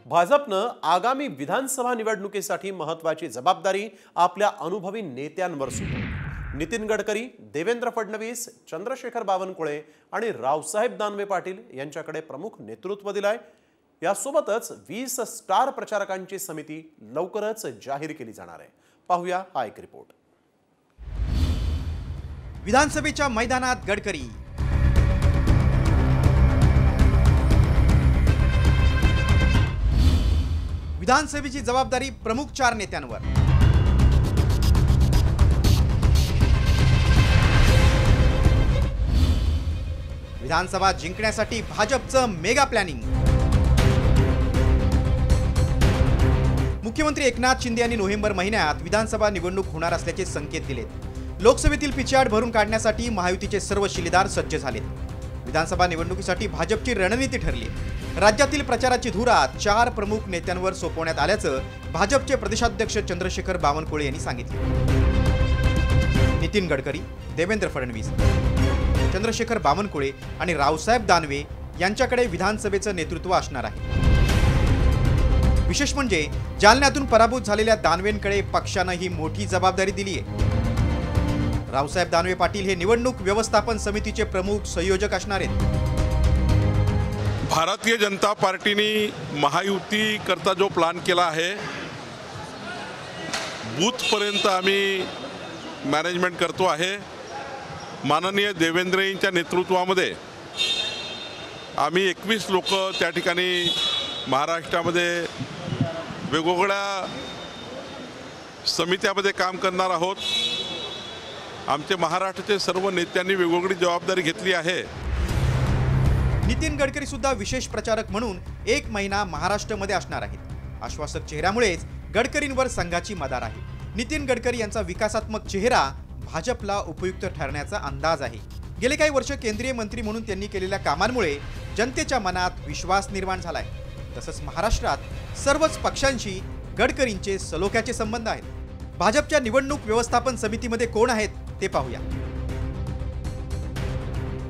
भाजपनं आगामी विधानसभा निवडणुकीसाठी महत्त्वाची जबाबदारी आपल्या अनुभवी नेत्यांवर सोपवली। नितीन गडकरी, देवेंद्र फडणवीस, चंद्रशेखर बावनकुळे आणि रावसाहेब दानवे पाटील यांच्याकडे प्रमुख नेतृत्व दिलंय। यासोबतच 20 स्टार प्रचारकांची समिती लवकरच जाहीर केली जाणार आहे। पाहूया हा एक रिपोर्ट। विधानसभेच्या मैदानात गडकरी, विधानसभेची जबाबदारी प्रमुख 4 नेत्यांवर। विधानसभा जिंकण्यासाठी भाजपचं मेगा प्लॅनिंग। मुख्यमंत्री एकनाथ शिंदे यांनी नोव्हेंबर महिन्यात विधानसभा निवडणूक होणार असल्याचे संकेत दिलेत। लोकसभेतील पिछाड भरून काढण्यासाठी महायुतीचे सर्व शिलेदार सज्ज झालेत। विधानसभा निवडणुकीसाठी भाजपची रणनीती ठरली। राज्यातील प्रचाराची धुरा 4 प्रमुख नेत्यांवर सोपवण्यात आल्याचं भाजपचे प्रदेशाध्यक्ष चंद्रशेखर बावनकुळे यांनी सांगितले। नितीन गडकरी, देवेंद्र फडणवीस, चंद्रशेखर बावनकुळे आणि रावसाहेब दानवे यांच्याकडे विधानसभेचं नेतृत्व असणार आहे। विशेष म्हणजे जालन्यातून पराभूत झालेल्या दानवेंकडे पक्षानं ही मोठी जबाबदारी दिली आहे। रावसाहेब दानवे पाटील हे निवडणूक व्यवस्थापन समितीचे प्रमुख संयोजक असणार आहेत। भारतीय जनता पार्टीने महायुती करता जो प्लान केला आहे, बूथ पर्यंत आम्ही मॅनेजमेंट करतो आहे। माननीय देवेंद्रजींच्या नेतृत्वामध्ये आम्ही 21 लोक त्या ठिकाणी महाराष्ट्रामध्ये वेगवेगळ्या समित्यामध्ये काम करणार आहोत। आमचे महाराष्ट्राचे सर्व नेत्यांनी वेगवेगळी जबाबदारी घेतली आहे। नितीन गडकरी सुद्धा विशेष प्रचारक म्हणून 1 महिना महाराष्ट्रामध्ये असणार आहेत। आश्वासक चेहऱ्यामुळेच गडकरींवर संघाची मदार आहे। नितीन गडकरी यांचा विकासात्मक चेहरा भाजपला उपयुक्त ठरण्याचा अंदाज आहे। गेले काही वर्ष केंद्रीय मंत्री म्हणून त्यांनी केलेल्या कामांमुळे जनतेच्या मनात विश्वास निर्माण झालाय। तसंच महाराष्ट्रात सर्वच पक्षांशी गडकरींचे सलोख्याचे संबंध आहेत। भाजपच्या निवडणूक व्यवस्थापन समितीमध्ये कोण आहेत ते पाहूया।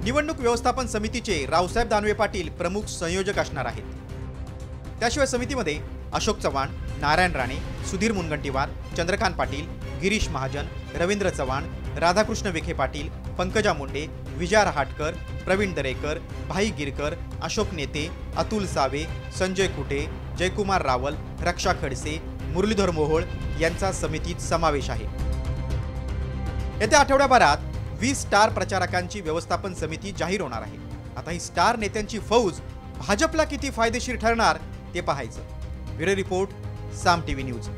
निवडणूक व्यवस्थापन समितीचे रावसाहेब दानवे पाटील प्रमुख संयोजक असणार आहेत। त्याशिवाय समितीमध्ये अशोक चव्हाण, नारायण राणे, सुधीर मुनगंटीवार, चंद्रकांत पाटील, गिरीश महाजन, रवींद्र चव्हाण, राधाकृष्ण विखे पाटील, पंकजा मुंडे, विजय रहाटकर, प्रवीण दरेकर, भाई गिरकर, अशोक नेते, अतुल सावे, संजय कुटे, जयकुमार रावल, रक्षा खडसे, मुरलीधर मोहोळ यांचा समितीत समावेश आहे। येत्या आठवड्याभरात 20 स्टार प्रचारकांची व्यवस्थापन समिती जाहीर होणार आहे। आता ही स्टार नेत्यांची फौज भाजपला किती फायदेशीर ठरणार ते पाहायचं। ब्युरो रिपोर्ट, साम टीव्ही न्यूज।